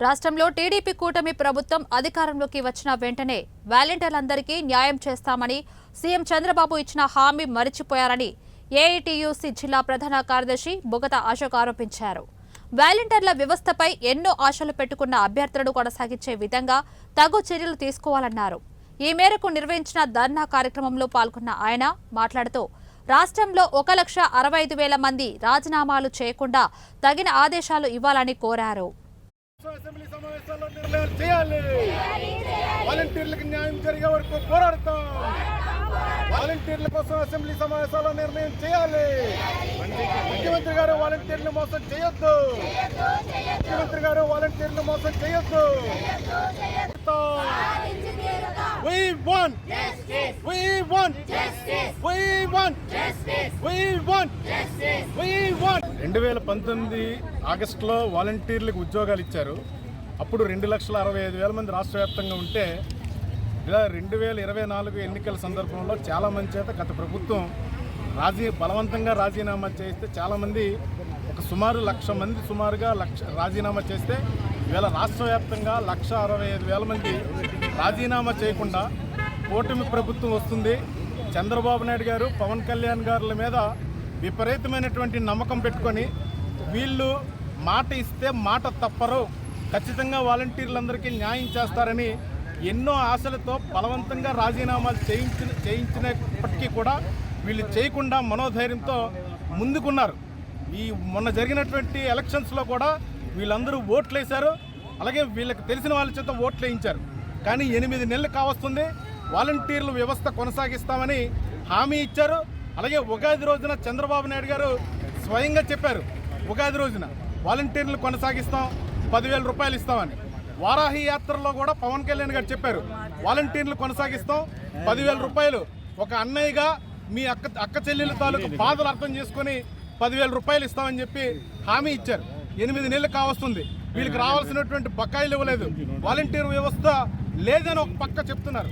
రాష్ట్రంలో టీడీపీ కూటమి ప్రభుత్వం అధికారంలోకి వచ్చిన వెంటనే వాలంటీర్లందరికీ న్యాయం చేస్తామని సీఎం చంద్రబాబు ఇచ్చిన హామీ మరిచిపోయారని ఏఐటీయూసీ జిల్లా ప్రధాన కార్యదర్శి బొగత అశోక్ ఆరోపించారు. వాలంటీర్ల వ్యవస్థపై ఎన్నో ఆశలు పెట్టుకున్న అభ్యర్థులను కొనసాగించే విధంగా తగు చర్యలు తీసుకోవాలన్నారు. ఈ మేరకు నిర్వహించిన ధర్నా కార్యక్రమంలో పాల్గొన్న ఆయన మాట్లాడుతూ రాష్ట్రంలో 1,65,000 మంది రాజీనామాలు చేయకుండా తగిన ఆదేశాలు ఇవ్వాలని కోరారు. అసెంబ్లీ సమావేశాల్లో నిర్ణయం చేయాలి. వాలంటీర్లకు న్యాయం జరిగే వరకు పోరాడతాం. వాలంటీర్ల కోసం అసెంబ్లీ సమావేశాల్లో నిర్ణయం చేయాలి. ముఖ్యమంత్రి గారు వాలంటీర్లు మోసం చేయొద్దు. ముఖ్యమంత్రి గారు వాలంటీర్లు మోసం చేయొద్దు. We want justice. We want justice. We want justice. We want justice. We want 2019 ఆగస్టులో వాలంటీర్లకు ఉద్యోగాలు ఇచ్చారు. అప్పుడు 2,65,000 మంది రాష్ట్ర వ్యాప్తంగా ఉంటే ఇలా 2024 ఎన్నికల సందర్భంలో చాలామంది చేత గత ప్రభుత్వం బలవంతంగా రాజీనామా చేస్తే చాలామంది సుమారు 1,00,000 మంది సుమారుగా రాజీనామా చేస్తే ఇవాళ రాష్ట్ర వ్యాప్తంగా 1,65,000 మంది రాజీనామా చేయకుండా కూటమి ప్రభుత్వం వస్తుంది. చంద్రబాబు నాయుడు గారు పవన్ కళ్యాణ్ గారుల మీద విపరీతమైనటువంటి నమ్మకం పెట్టుకొని వీళ్ళు మాట ఇస్తే మాట తప్పరు, ఖచ్చితంగా వాలంటీర్లందరికీ న్యాయం చేస్తారని ఎన్నో ఆశలతో బలవంతంగా రాజీనామాలు చేయించినప్పటికీ కూడా వీళ్ళు చేయకుండా మనోధైర్యంతో ముందుకున్నారు. ఈ మొన్న జరిగినటువంటి ఎలక్షన్స్లో కూడా వీళ్ళందరూ ఓట్లు వేశారు. అలాగే వీళ్ళకి తెలిసిన వాళ్ళ చేత ఓట్లు వేయించారు. కానీ 8 నెలలు కావస్తుంది. వాలంటీర్ల వ్యవస్థ కొనసాగిస్తామని హామీ ఇచ్చారు. అలాగే ఉగాది రోజున చంద్రబాబు నాయుడు గారు స్వయంగా చెప్పారు, ఉగాది రోజున వాలంటీర్లు కొనసాగిస్తాం, 10,000 రూపాయలు ఇస్తామని. వారాహి యాత్రలో కూడా పవన్ కళ్యాణ్ గారు చెప్పారు, వాలంటీర్లు కొనసాగిస్తాం, 10,000 రూపాయలు. ఒక అన్నయ్యగా మీ అక్క చెల్లెల తాలూకు బాధలు అర్థం చేసుకొని 10,000 రూపాయలు ఇస్తామని చెప్పి హామీ ఇచ్చారు. 8 నెలలు కావస్తుంది. వీళ్ళకి రావాల్సినటువంటి బకాయిలు ఇవ్వలేదు. వాలంటీర్ వ్యవస్థ లేదని ఒక పక్క చెప్తున్నారు.